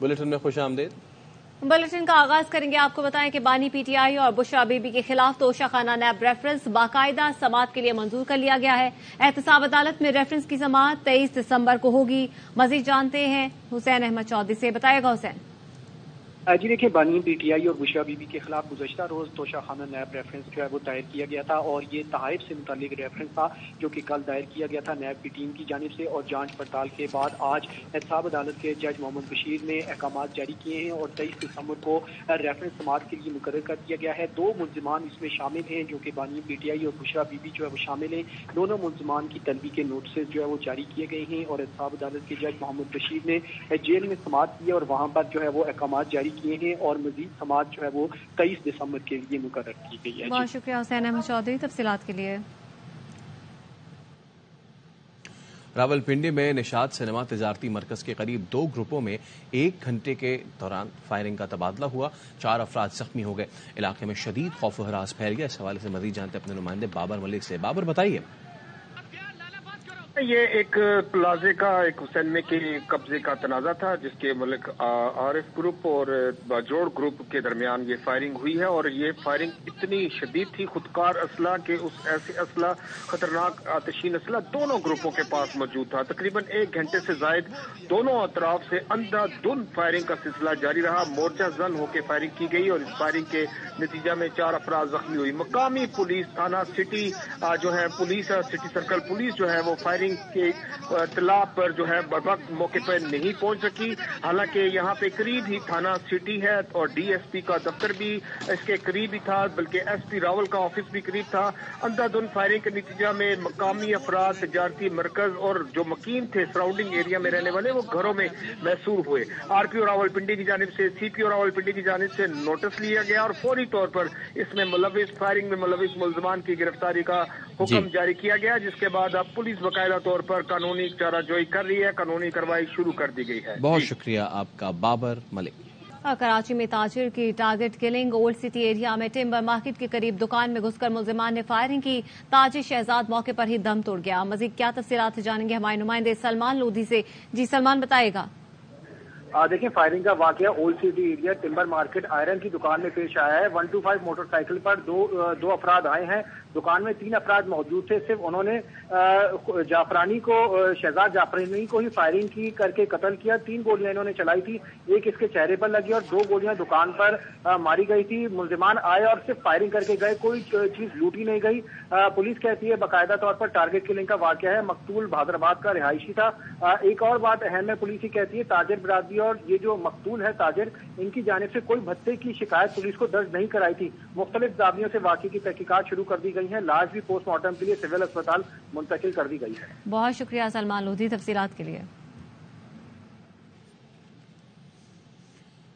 Bulletin में खुश आमदीद। बुलेटिन का आगाज करेंगे। आपको बताएं कि बानी पीटीआई और बुशरा बीबी के खिलाफ तोशाखाना नैब रेफरेंस बाकायदा समाअत के लिए मंजूर कर लिया गया है। एहतसाब अदालत में रेफरेंस की समाअत 23 दिसंबर को होगी। मजीद जानते हैं हुसैन अहमद चौधरी से। बताएगा हुसैन। जी देखिए, बानी पीटीआई और बुशरा बीबी के खिलाफ गुज़श्ता रोज तोशाखाना नैब रेफरेंस जो है वो दायर किया गया था और ये तहाइफ से मुतालिक रेफरेंस था जो कि कल दायर किया गया था नैब की टीम की जानिब से। और जांच पड़ताल के बाद आज एहतसाब अदालत के जज मोहम्मद बशीर ने अहकामात जारी किए हैं और 23 दिसंबर को रेफरेंस समाअत के लिए मुकर्रर कर दिया गया है। 2 मुल्जिमान इसमें शामिल हैं जो कि बानी पीटीआई और बुशरा बीबी जो है वो शामिल हैं। दोनों मुल्जिमान की तलबी के नोटिस जो है वो जारी किए गए हैं और एहतसाब अदालत के जज मोहम्मद बशीर ने जेल में समाअत की और वहाँ पर जो है वो अहकामात जारी किए हैं और मजीद समाअत जो है वो 23 दिसंबर के लिए मुकर्रर की गई है। बहुत शुक्रिया हुसैन अहमद चौधरी तफसीलात के लिए। रावलपिंडी में निशात सिनेमा तिजारती मरकज के करीब 2 ग्रुपों में 1 घंटे के दौरान फायरिंग का तबादला हुआ। 4 अफराद जख्मी हो गए। इलाके में शदीद खौफ व हरास फैल गया। इस हवाले से मजीद जानते अपने नुमाइंदे बाबर मलिक से। बाबर बताइए। ये एक प्लाजे का एक हुसैन के कब्जे का तनाजा था जिसके मलिक आरिफ ग्रुप और बाजोड़ ग्रुप के दरमियान ये फायरिंग हुई है और ये फायरिंग इतनी शदीद थी, खुदकार असला के उस ऐसे असला खतरनाक आतिशीन असला दोनों ग्रुपों के पास मौजूद था। तकरीबन 1 घंटे से जायद दोनों अतराफ से अंधाधुंध फायरिंग का सिलसिला जारी रहा। मोर्चा जन होकर फायरिंग की गई और इस फायरिंग के नतीजा में 4 अफराद जख्मी हुई। मकामी पुलिस थाना सिटी जो है पुलिस सिटी सर्कल पुलिस जो है वो फायरिंग के इत्तला पर जो है बर्वक्त मौके पर नहीं पहुंच सकी। हालांकि यहाँ पे करीब ही थाना सिटी है और डीएसपी का दफ्तर भी इसके करीब ही था, बल्कि एसपी रावल का ऑफिस भी करीब था। अंधाधुंध फायरिंग के नतीजा में मकामी अफराद तिजारती मरकज और जो मकीन थे सराउंडिंग एरिया में रहने वाले वो घरों में महसूर हुए। आरपीओ रावलपिंडी की जानिब से सीपीओ रावलपिंडी की जानिब से नोटिस लिया गया और फौरी तौर पर इसमें मुलविस फायरिंग में मुलविस मुल्जिमान की गिरफ्तारी का हुक्म जारी किया गया, जिसके बाद अब पुलिस बाकायदा तौर पर कानूनी चाराजोई कर रही है, कानूनी कार्रवाई शुरू कर दी गई है। बहुत शुक्रिया आपका बाबर मलिक। कराची में ताजिर की target killing. Old city area में टिम्बर मार्केट के करीब दुकान में घुसकर मुल्जिमान ने फायरिंग की। ताजिर शहजाद मौके पर ही दम तोड़ गया। मजीद क्या तफसीलात जानेंगे हमारे नुमाइंदे सलमान लोधी से। जी सलमान बताएगा। देखिए, फायरिंग का वाकया old city area timber market iron की दुकान में पेश आया है। 125 मोटरसाइकिल पर दो अफराद आए हैं। दुकान में 3 अफराद मौजूद थे। सिर्फ उन्होंने जाफरानी को शहजाद जाफरानी को ही फायरिंग की करके कत्ल किया। 3 गोलियां इन्होंने चलाई थी, एक इसके चेहरे पर लगी और 2 गोलियां दुकान पर मारी गई थी। मुल्जिमान आए और सिर्फ फायरिंग करके गए, कोई चीज लूटी नहीं गई। पुलिस कहती है बाकायदा तौर पर टारगेट किलिंग का वाकया है। मकतूल बहादुराबाद का रिहायशी था। एक और बात अहम है, पुलिस ही कहती है ताजिर बरादरी और ये जो मकतूल है ताजिर, इनकी जानिब से कोई भत्ते की शिकायत पुलिस को दर्ज नहीं कराई थी। मुख्तलिफ दावियों से वाकये की तहकीकात शुरू कर दी गई है। लाश भी पोस्टमार्टम के लिए सिविल अस्पताल मुंतकिल कर दी गई है। बहुत शुक्रिया सलमान लोधी तफसीलात के लिए।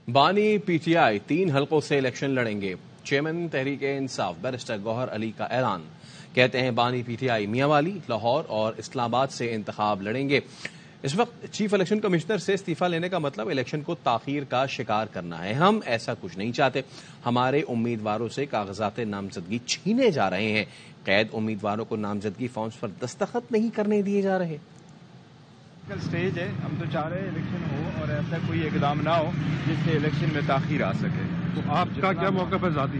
बानी पीटीआई 3 हलकों से इलेक्शन लड़ेंगे। चेयरमैन तहरीक इंसाफ बैरिस्टर गौहर अली का ऐलान। कहते हैं बानी पीटीआई मियांवाली, लाहौर और इस्लामाबाद से इंतखाब लड़ेंगे। इस वक्त चीफ इलेक्शन कमिश्नर से इस्तीफा लेने का मतलब इलेक्शन को ताखीर का शिकार करना है। हम ऐसा कुछ नहीं चाहते। हमारे उम्मीदवारों से कागजात नामजदगी छीने जा रहे हैं। कैद उम्मीदवारों को नामजदगी फॉर्म्स पर दस्तखत नहीं करने दिए जा रहे। स्टेज है, हम तो चाह रहे हैं इलेक्शन हो और ऐसा कोई इकदाम ना हो जिससे इलेक्शन में ताखीर आ सके। तो आपका क्या मौका पर जाती?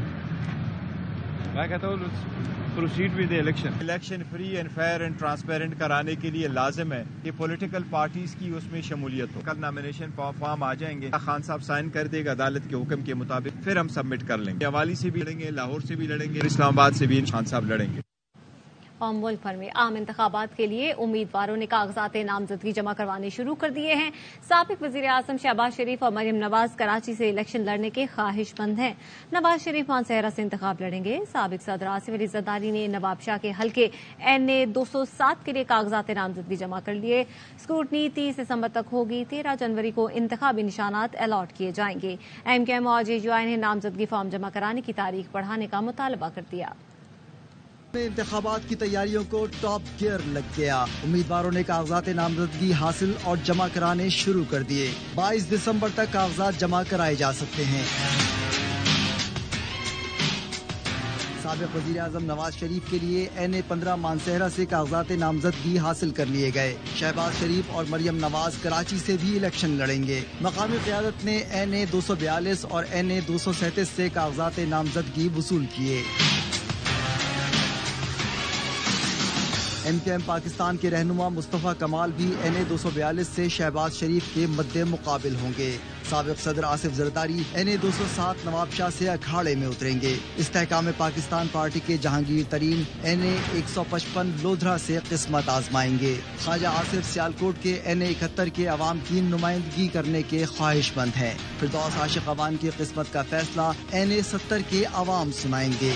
मैं कहता हूँ proceed with the election free and fair and transparent कराने के लिए लाजिम है कि पॉलिटिकल पार्टीज की उसमें शमूलियत हो। कल नॉमिनेशन फॉर्म आ जाएंगे, खान साहब साइन कर देगा अदालत के हुक्म के मुताबिक, फिर हम सबमिट कर लेंगे। हवाली से भी लड़ेंगे, लाहौर से भी लड़ेंगे, इस्लामाबाद से भी खान साहब लड़ेंगे। और मुल्क भर में आम इंतखाबात के लिए उम्मीदवारों ने कागजात नामजदगी जमा करवाने शुरू कर दिए हैं। साबिक वजीर आजम शहबाज शरीफ और मरियम नवाज कराची से इलेक्शन लड़ने के ख्वाहिशमंद हैं। नवाज शरीफ मानसहरा से इंतखाब लड़ेंगे। साबिक सदर आसिफ अली जरदारी ने नवाबशाह के हल्के NA 207 के लिए कागजात नामजदगी जमा कर लिए। स्क्रूटनी 30 दिसंबर तक होगी। 13 जनवरी को इंतखाबी निशानात अलॉट किए जाएंगे। MKM और JUI ने नामजदगी फॉर्म जमा कराने की तारीख बढ़ाने का मुतालबा कर दिया। इंतखाबात की तैयारियों को टॉप गियर लग गया। उम्मीदवारों ने कागजात नामजदगी हासिल और जमा कराने शुरू कर दिए। 22 दिसंबर तक कागजात जमा कराए जा सकते हैं। سابق وزیر اعظم نواز شریف کے لیے NA-15 مانسہرہ سے کاغذات نامزدگی حاصل کر لیے گئے. شہباز شریف اور مریم نواز کراچی سے بھی الیکشن لڑیں گے. مقامی قیادت نے NA-242 اور NA-237 سے کاغذات نامزدگی وصول کیے. MKM پاکستان کے رہنما مصطفیٰ کمال بھی NA-242 سے شہباز شریف کے مد مقابل ہوں گے. سابق صدر آصف زرداری NA-207 نواب شاہ سے اکھاڑے میں اتریں گے. استحکام پاکستان پارٹی کے جہانگیر ترین NA-155 لودھرا سے قسمت آزمائیں گے. خواجہ آصف سیالکوٹ کے NA-71 کے عوام کی نمائندگی کرنے کے خواہش مند ہیں. فردوس عاشق عوان کی قسمت کا فیصلہ NA-70 کے عوام سنائیں گے.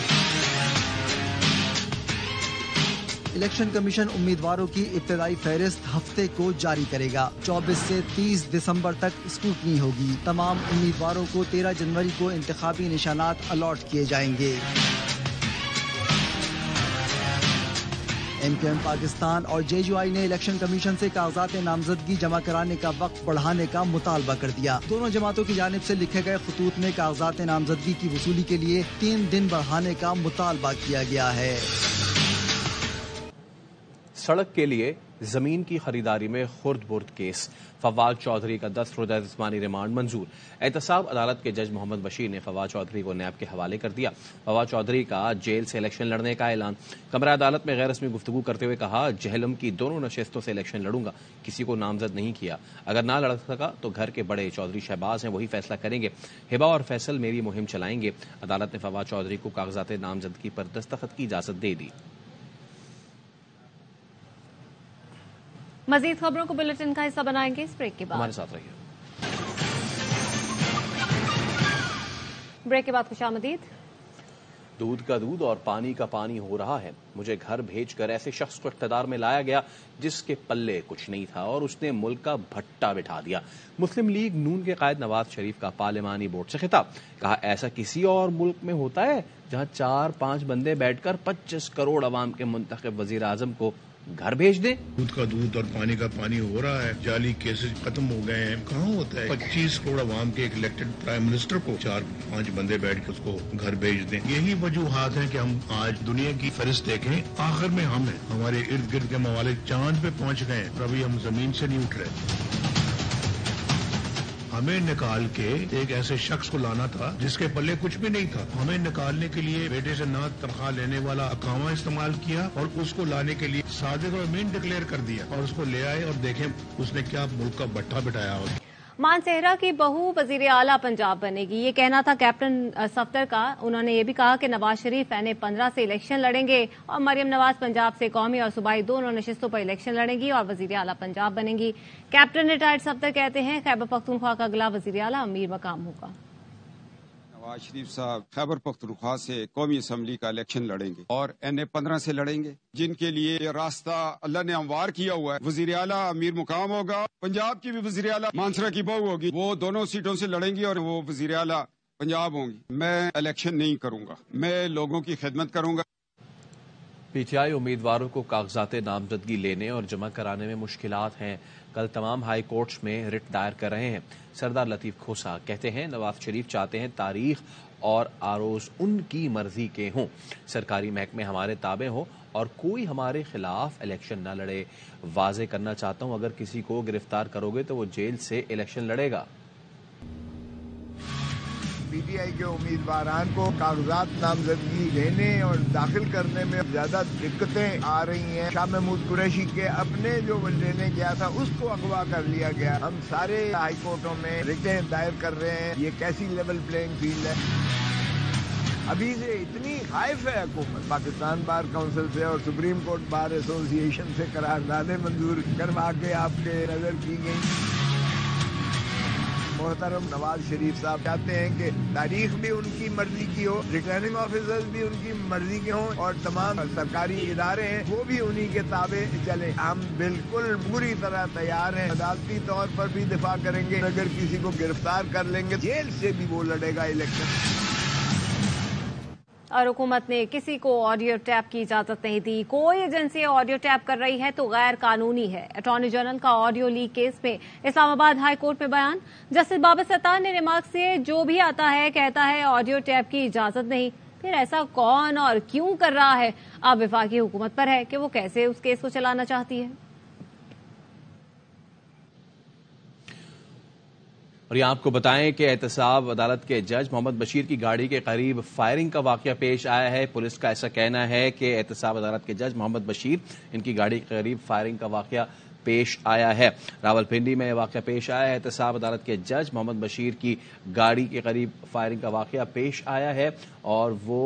الیکشن کمیشن امیدواروں کی ابتدائی فہرست ہفتے کو جاری کرے گا. 24 سے 30 دسمبر تک اسکروٹنی ہوگی. تمام امیدواروں کو 13 جنوری کو انتخابی نشانات الاٹ کیے جائیں گے. MKM پاکستان اور JUI نے الیکشن کمیشن سے کاغذات نامزدگی جمع کرانے کا وقت بڑھانے کا مطالبہ کر دیا. دونوں جماعتوں کی جانب سے لکھے گئے خطوط میں کاغذات نامزدگی کی وصولی کے لیے 3 دن بڑھانے کا مطالبہ کیا گیا ہے. سڑک کے لیے زمین کی خریداری میں خرد برد کیس. فواد چودھری کا 10 روزہ جسمانی ریمانڈ منظور. احتساب عدالت کے جج محمد بشیر نے فواد چودھری کو نیب کے حوالے کر دیا. فواد چودھری کا جیل سے الیکشن لڑنے کا اعلان. کمرہ عدالت میں غیر رسمی گفتگو کرتے ہوئے کہا، جہلم کی دونوں نشستوں سے الیکشن لڑوں گا، کسی کو نامزد نہیں کیا. اگر نہ لڑ سکا تو گھر کے بڑے چودھری شہباز ہیں، وہی فیصلہ کریں گے. ہبا اور فیصل میری مہم چلائیں گے. عدالت نے فواد چودھری کو کاغذات نامزدگی پر دستخط کی اجازت دے دی. مزید خبروں کو بلیٹن کا حصہ بنائیں گے. اس بریک کے بعد ہمارے ساتھ رہیے. بریک کے بعد خوش آمدید. دودھ کا دودھ اور پانی کا پانی ہو رہا ہے. مجھے گھر بھیج کر ایسے شخص کو اقتدار میں لایا گیا جس کے پلے کچھ نہیں تھا اور اس نے ملک کا بھٹا بٹھا دیا. مسلم لیگ نون کے قائد نواز شریف کا پارلیمانی بورڈ سے خطاب. کہا، ایسا کسی اور ملک میں ہوتا ہے جہاں 4-5 بندے بیٹھ کر 25 کروڑ عوام کے منتخب وزیر اعظم کو گھر بھیج دیں. دودھ کا دودھ اور پانی کا پانی ہو رہا ہے. جعلی کیسز ختم ہو گئے ہیں. کہاں ہوتا ہے 25 کروڑ عوام کے ایک الیکٹڈ پرائم منسٹر کو 4-5 بندے بیٹھ کے اس کو گھر بھیج دیں. یہی وجوہات ہیں کہ ہم آج دنیا کی فہرست دیکھیں، آخر میں ہم ہیں. ہمارے ارد گرد کے ممالک چاند پہ پہنچ گئے ہیں اور ابھی ہم زمین سے نہیں اٹھ رہے. ہمیں نکال کے ایک ایسے شخص کو لانا تھا جس کے پلے کچھ بھی نہیں تھا. ہمیں نکالنے کے لیے بیٹے سے نہ تنخواہ لینے والا اقامہ استعمال کیا اور اس کو لانے کے لیے صادق اور امین ڈکلیئر کر دیا اور اس کو لے آئے اور دیکھیں اس نے کیا ملک کا بٹھا بٹھایا. مانسہرہ کی بہو وزیر اعلیٰ پنجاب بنے گی، یہ کہنا تھا کیپٹن صفدر کا. انہوں نے یہ بھی کہا کہ نواز شریف NA-15 سے الیکشن لڑیں گے اور مریم نواز پنجاب سے قومی اور صوبائی دونوں نشستوں پر الیکشن لڑیں گی اور وزیر اعلیٰ پنجاب بنیں گی. کیپٹن ریٹائرڈ صفدر کہتے ہیں خیبر پختونخوا کا اگلا وزیر اعلیٰ امیر مقام ہوگا. نواز شریف صاحب خیبر پختونخوا سے قومی اسمبلی کا الیکشن لڑیں گے اور NA-15 سے لڑیں گے، جن کے لیے یہ راستہ اللہ نے ہموار کیا ہوا ہے. وزیر اعلیٰ امیر مقام ہوگا. پنجاب کی بھی وزیر اعلیٰ مانسہرہ کی بہو ہوگی، وہ دونوں سیٹوں سے لڑیں گی اور وہ وزیر اعلیٰ پنجاب ہوں گی. میں الیکشن نہیں کروں گا، میں لوگوں کی خدمت کروں گا. PTI امیدواروں کو کاغذات نامزدگی لینے اور جمع کرانے میں مشکلات ہیں. کل تمام ہائی کورٹس میں رٹ دائر کر رہے ہیں. سردار لطیف کھوسا کہتے ہیں نواز شریف چاہتے ہیں تاریخ اور آروز ان کی مرضی کے ہوں، سرکاری محکمے ہمارے تابع ہوں اور کوئی ہمارے خلاف الیکشن نہ لڑے. واضح کرنا چاہتا ہوں اگر کسی کو گرفتار کرو گے تو وہ جیل سے الیکشن لڑے گا. PTI کے امیدواران کو کاغذات نامزدگی لینے اور داخل کرنے میں زیادہ دقتیں آ رہی ہیں. شاہ محمود قریشی کے اپنے جو لینے گیا تھا اس کو اغوا کر لیا گیا. ہم سارے ہائی کورٹوں میں ریٹیں دائر کر رہے ہیں. یہ کیسی لیول پلینگ فیلڈ ہے؟ ابھی سے اتنی خائف ہے حکومت. پاکستان بار کونسل سے اور سپریم کورٹ بار ایسوسی ایشن سے قراردادیں منظور کروا کے آپ کے نظر کی گئی. محترم نواز شریف صاحب چاہتے ہیں کہ تاریخ بھی ان کی مرضی کی ہو، ریٹرننگ آفیسرز بھی ان کی مرضی کے ہوں اور تمام سرکاری ادارے ہیں وہ بھی انہی کے تابع چلیں. ہم بالکل پوری طرح تیار ہیں. عدالتی طور پر بھی دفاع کریں گے. اگر کسی کو گرفتار کر لیں گے جیل سے بھی وہ لڑے گا الیکشن. اور حکومت نے کسی کو آڈیو ٹیپ کی اجازت نہیں دی. کوئی ایجنسی آڈیو ٹیپ کر رہی ہے تو غیر قانونی ہے. اٹارنی جنرل کا آڈیو لیک کیس میں اسلام آباد ہائی کورٹ میں بیان. جسٹس بابر ستار نے ریمارکس سے جو بھی آتا ہے کہتا ہے آڈیو ٹیپ کی اجازت نہیں. आखिर ऐसा कौन और क्यों कर रहा है? अब वफाकी हुकूमत पर है कि वो कैसे उस केस को चलाना चाहती है। और यहाँ आपको बताएं कि एहतसाब अदालत के जज मोहम्मद बशीर की गाड़ी के करीब फायरिंग का वाकया पेश आया है। पुलिस का ऐसा कहना है कि एहतसाब अदालत के जज मोहम्मद बशीर इनकी गाड़ी के करीब फायरिंग का वाकया पेश आया है। रावलपिंडी में वाकया पेश आया है। एहतसाब अदालत के जज मोहम्मद बशीर की गाड़ी के करीब फायरिंग का वाकया पेश आया है और वो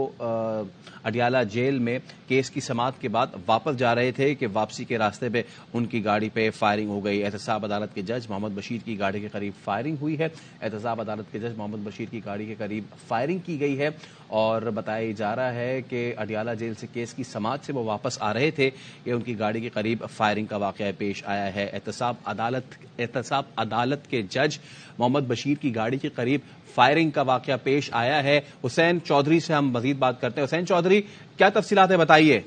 अडियाला जेल में केस की समाअत के बाद वापस जा रहे थे कि वापसी के रास्ते पे उनकी गाड़ी पे फायरिंग हो गई। एहतसाब अदालत के जज मोहम्मद बशीर की गाड़ी के करीब फायरिंग हुई है। एहतसाब अदालत के जज मोहम्मद बशीर की गाड़ी के करीब फायरिंग की गई है और बताया जा रहा है कि अडियाला जेल से केस की समाअत से वो वापस आ रहे थे कि उनकी गाड़ी के करीब फायरिंग का वाकया पेश आया है। एहतसाब अदालत के जज मोहम्मद बशीर की गाड़ी के करीब फायरिंग का वाकया पेश आया है। हुसैन चौधरी से हम मजीद बात करते हैं। हुसैन चौधरी, क्या तफसीलात है, बताइए।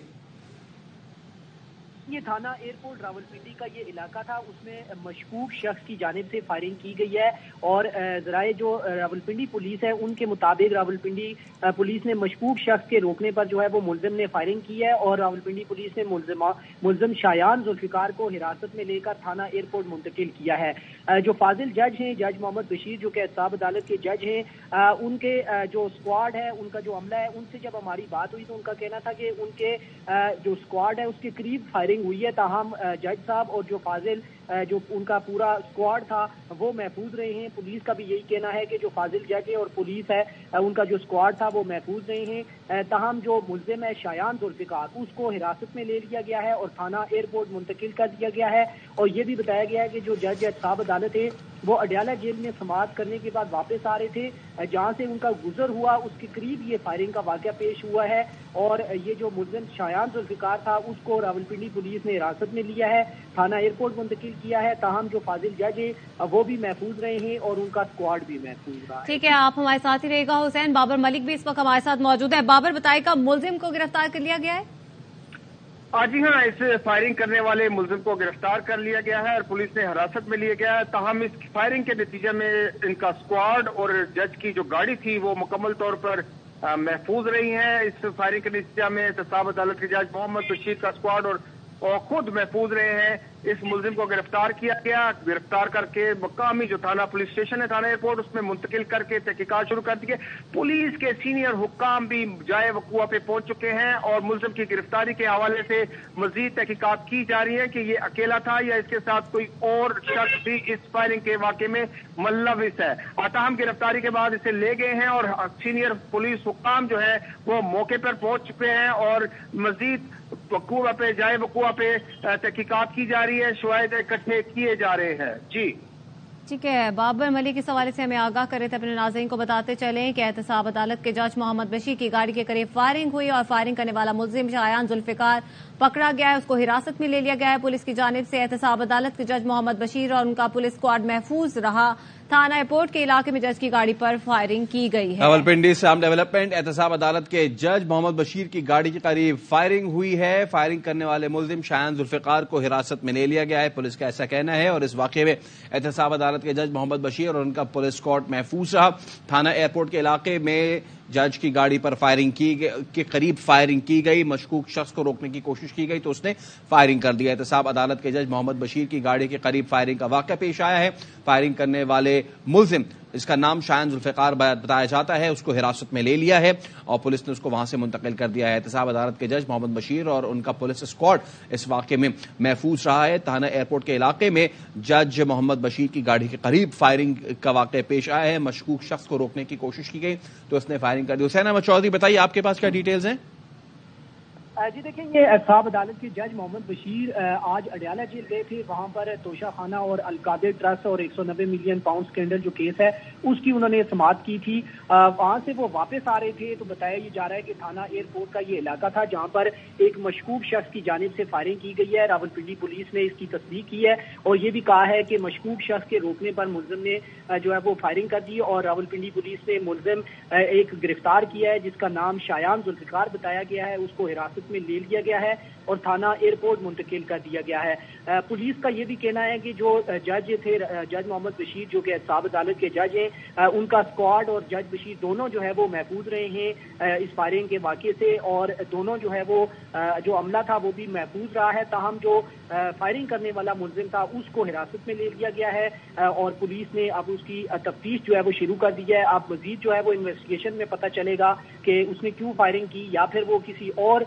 ये थाना एयरपोर्ट रावलपिंडी का ये इलाका था, उसमें मशकूक शख्स की जानिब से फायरिंग की गई है और जराए जो रावलपिंडी पुलिस है उनके मुताबिक रावलपिंडी पुलिस ने मशकूक शख्स के रोकने पर जो है वो मुलजिम ने फायरिंग की है और रावलपिंडी पुलिस ने मुलजिम शायान जुल्फिकार को हिरासत में लेकर थाना एयरपोर्ट मुंतकिल किया है। जो फाजिल जज हैं, जज मोहम्मद बशीर जो कि एहतसाब अदालत के जज हैं, उनके जो स्क्वाड है, उनका जो अमला है, उनसे जब हमारी बात हुई तो उनका कहना था कि उनके जो स्क्वाड है उसके करीब फायरिंग हुई है। ताहम जज साहब और जो फाजिल जो उनका पूरा स्क्वाड था वो महफूज रहे हैं। पुलिस का भी यही कहना है कि जो फाजिल जज है और पुलिस है उनका जो स्क्वाड था वो महफूज रहे हैं। ताहम जो मुल्जिम है शायान जुल्फिकार, उसको हिरासत में ले लिया गया है और थाना एयरपोर्ट मुंतकिल कर दिया गया है। और ये भी बताया गया है कि जो जज एहतसाब अदालत है वो अडियाला जेल में समाअत करने के बाद वापस आ रहे थे, जहां से उनका गुजर हुआ उसके करीब ये फायरिंग का वाकया पेश हुआ है और ये जो मुल्जिम शायान जुल्फिकार था उसको रावलपिंडी पुलिस ने हिरासत में लिया है, थाना एयरपोर्ट मुंतकिल किया है। ताहम जो फाजिल जज है वो भी महफूज रहे हैं और उनका स्क्वाड भी महफूज रहा है। ठीक है, आप हमारे साथ ही रहेगा। हुसैन, बाबर मलिक भी इस वक्त हमारे साथ मौजूद है। बाबर, बताएगा मुल्जिम को गिरफ्तार कर लिया गया है? जी हाँ, इस फायरिंग करने वाले मुलजिम को गिरफ्तार कर लिया गया है और पुलिस ने हिरासत में लिया गया है। ताहम इस फायरिंग के नतीजे में इनका स्क्वाड और जज की जो गाड़ी थी वो मुकम्मल तौर पर महफूज रही है। इस फायरिंग के नतीजे में एहतसाब अदालत के जज मोहम्मद बशीर का स्क्वाड और खुद महफूज रहे हैं। इस मुलजिम को गिरफ्तार किया गया, गिरफ्तार करके मकामी जो थाना पुलिस स्टेशन है थाना एयरपोर्ट उसमें मुंतकिल करके तहकीकात शुरू कर दी है। पुलिस के सीनियर हुक्काम भी जाए वकुआ पे पहुंच चुके हैं और मुलजिम की गिरफ्तारी के हवाले से मजीद तहकीकात की जा रही है कि ये अकेला था या इसके साथ कोई और शख्स भी इस फायरिंग के वाकये में मुलविस है। ताहम गिरफ्तारी के बाद इसे ले गए हैं और सीनियर पुलिस हुक्काम जो है वो मौके पर पहुंच चुके हैं और मजीद वकुआ पे तहकीकात की जा रही है, शवाहिद इकट्ठे किए जा रहे हैं। जी ठीक है, बाबर मलिक इस हवाले से हमें आगाह कर रहे थे। अपने नाज़रीन को बताते चलें कि एहतसाब अदालत के जज मोहम्मद बशीर की गाड़ी के करीब फायरिंग हुई और फायरिंग करने वाला मुल्जिम शायान जुल्फिकार पकड़ा गया है, उसको हिरासत में ले लिया गया है पुलिस की जानिब से। एहतसाब अदालत के जज मोहम्मद बशीर और उनका पुलिस स्क्वाड महफूज रहा। थाना एयरपोर्ट के इलाके में जज की गाड़ी पर फायरिंग की गई है। रावलपिंडी से डेवलपमेंट, एहतसाब अदालत के जज मोहम्मद बशीर की गाड़ी के करीब फायरिंग हुई है। फायरिंग करने वाले मुल्जिम शायान जुल्फिकार को हिरासत में ले लिया गया है, पुलिस का ऐसा कहना है। और इस वाकये में एहतसाब अदालत के जज मोहम्मद बशीर और उनका पुलिस स्क्वाड महफूज रहा। थाना एयरपोर्ट के इलाके में जज की गाड़ी पर फायरिंग के करीब फायरिंग की गई। मशकूक शख्स को रोकने की कोशिश की गई तो उसने फायरिंग कर दिया। एहतसाब अदालत के जज मोहम्मद बशीर की गाड़ी के करीब फायरिंग का वाकया पेश आया है। फायरिंग करने वाले मुल्जिम, इसका नाम शायान जुल्फिकार बताया जाता है, उसको हिरासत में ले लिया है और पुलिस ने उसको वहां से मुंतकिल कर दिया है। एहतसाब अदालत के जज मोहम्मद बशीर और उनका पुलिस स्क्वाड इस वाकये में महफूज रहा है। थाना एयरपोर्ट के इलाके में जज मोहम्मद बशीर की गाड़ी के करीब फायरिंग का वाकया पेश आया है। मशकूक शख्स को रोकने की कोशिश की गई तो उसने फायरिंग कर दी। हुसैन अहमद चौधरी, बताइए आपके पास क्या डिटेल्स हैं? जी देखिए, ये एहतसाब अदालत के जज मोहम्मद बशीर आज अडियाला जेल गए थे। वहां पर तोशा खाना और अलकादिर ट्रस्ट और 190 मिलियन पाउंड स्कैंडल जो केस है उसकी उन्होंने समाअत की थी। वहां से वो वापस आ रहे थे तो बताया ये जा रहा है कि थाना एयरपोर्ट का ये इलाका था जहां पर एक मशकूक शख्स की जानिब से फायरिंग की गई है। रावलपिंडी पुलिस ने इसकी तस्दीक की है और ये भी कहा है कि मशकूक शख्स के रोकने पर मुल्जिम ने जो है वो फायरिंग कर दी और रावलपिंडी पुलिस ने मुल्जिम एक गिरफ्तार किया है जिसका नाम शायान जुल्फिकार बताया गया है। उसको हिरासत حراست میں لے لیا گیا ہے اور تھانہ ایئرپورٹ منتقل کر دیا گیا ہے۔ پولیس کا یہ بھی کہنا ہے کہ جو جج تھے، جج محمد بشیر جو کہ اعتصاب عدالت کے جج ہیں، ان کا اسکواڈ اور جج بشیر دونوں جو ہے وہ محفوظ رہے ہیں اس فائرنگ کے واقعے سے، اور دونوں جو ہے وہ جو عملہ تھا وہ بھی محفوظ رہا ہے۔ تاہم جو فائرنگ کرنے والا ملزم تھا اس کو حراست میں لے لیا گیا ہے اور پولیس نے اب اس کی تفتیش جو ہے وہ شروع کر دی ہے۔ اب مزید جو ہے وہ انویسٹیگیشن میں پتہ چلے گا کہ اس نے کیوں فائرنگ کی، یا پھر وہ کسی اور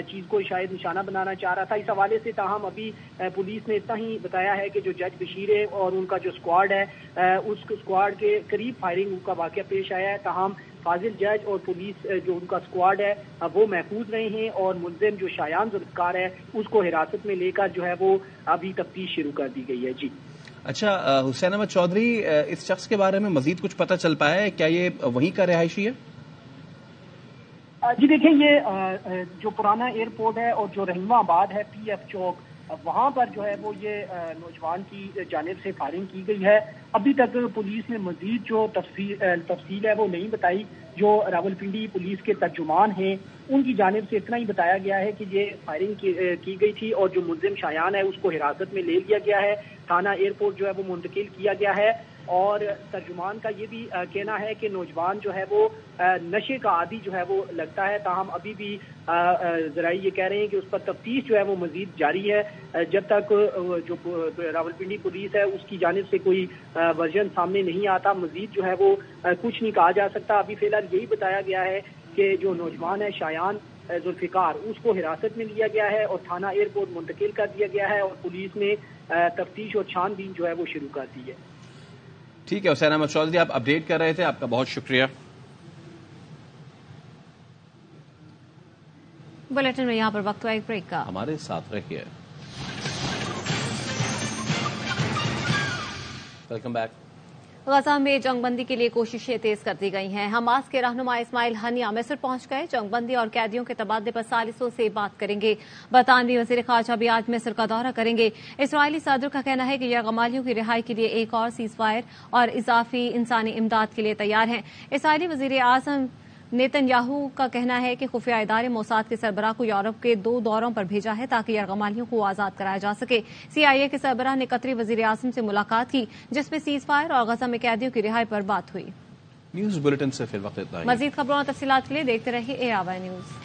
چیز کو شاید نشانہ بنانا چاہ رہا تھا۔ اس حوالے سے تاہم ابھی پولیس نے اتنا ہی بتایا ہے کہ جو جج بشیر ہے اور ان کا جو اسکواڈ ہے، اس اسکواڈ کے قریب فائرنگ کا واقعہ پیش آیا ہے۔ تاہم فاضل جج اور پولیس جو ان کا اسکواڈ ہے وہ محفوظ رہے ہیں اور ملزم جو شایان ذوالفقار ہے اس کو حراست میں لے کر جو ہے وہ ابھی تفتیش شروع کر دی گئی ہے۔ جی اچھا حسین احمد چودھری، اس شخص کے بارے میں مزید کچھ پتہ چل پایا ہے؟ کیا یہ وہیں کا رہائشی ہے؟ جی دیکھیں، یہ جو پرانا ایئرپورٹ ہے اور جو رحیمہ آباد ہے پی ایف چوک، وہاں پر جو ہے وہ یہ نوجوان کی جانب سے فائرنگ کی گئی ہے۔ ابھی تک پولیس نے مزید جو تفصیل ہے وہ نہیں بتائی۔ جو راولپنڈی پولیس کے ترجمان ہیں ان کی جانب سے اتنا ہی بتایا گیا ہے کہ یہ فائرنگ کی گئی تھی اور جو ملزم شایان ہے اس کو حراست میں لے لیا گیا ہے، تھانہ ایئرپورٹ جو ہے وہ منتقل کیا گیا ہے۔ اور ترجمان کا یہ بھی کہنا ہے کہ نوجوان جو ہے وہ نشے کا عادی جو ہے وہ لگتا ہے، تاہم ابھی بھی ذرائع یہ کہہ رہے ہیں کہ اس پر تفتیش جو ہے وہ مزید جاری ہے۔ جب تک جو راولپنڈی پولیس ہے اس کی جانب سے کوئی ورژن سامنے نہیں آتا، مزید جو ہے وہ کچھ نہیں کہا جا سکتا۔ ابھی فی الحال یہی بتایا گیا ہے کہ جو نوجوان ہے شایان ذوالفقار، اس کو حراست میں لیا گیا ہے اور تھانہ ایئرپورٹ منتقل کر دیا گیا ہے اور پولیس نے تفتیش اور چھان بین جو ہے وہ شروع کر دی ہے۔ ٹھیک ہے حسین احمد چودھری، آپ اپڈیٹ کر رہے تھے، آپ کا بہت شکریہ۔ بلیٹن میں یہاں پر وقت ہوا ایک بریک کا، ہمارے ساتھ رہیے۔ Welcome back. غزہ میں جنگ بندی کے لیے کوششیں تیز کر دی گئی ہیں۔ حماس کے رہنما اسماعیل ہنیہ مصر پہنچ گئے، جنگ بندی اور قیدیوں کے تبادلے پر ثالثوں سے بات کریں گے۔ برطانوی وزیر خارجہ بھی آج مصر کا دورہ کریں گے۔ اسرائیلی صدر کا کہنا ہے کہ یرغمالیوں کی رہائی کے لیے ایک اور سیز فائر اور اضافی انسانی امداد کے لیے تیار ہیں۔ اسرائیلی وزیر اعظم نیتن یاہو کا کہنا ہے کہ خفیہ ادارے موساد کے سربراہ کو یورپ کے 2 دوروں پر بھیجا ہے تاکہ یرغمالیوں کو آزاد کرایا جا سکے۔ CIA کے سربراہ نے قطری وزیر اعظم سے ملاقات کی جس میں سیز فائر اور غزہ میں قیدیوں کی رہائی پر بات ہوئی۔ نیوز بلیٹن سے پھر وقت اتنا ہی۔ مزید خبروں اور تفصیلات کے لیے دیکھتے رہیے ARY نیوز۔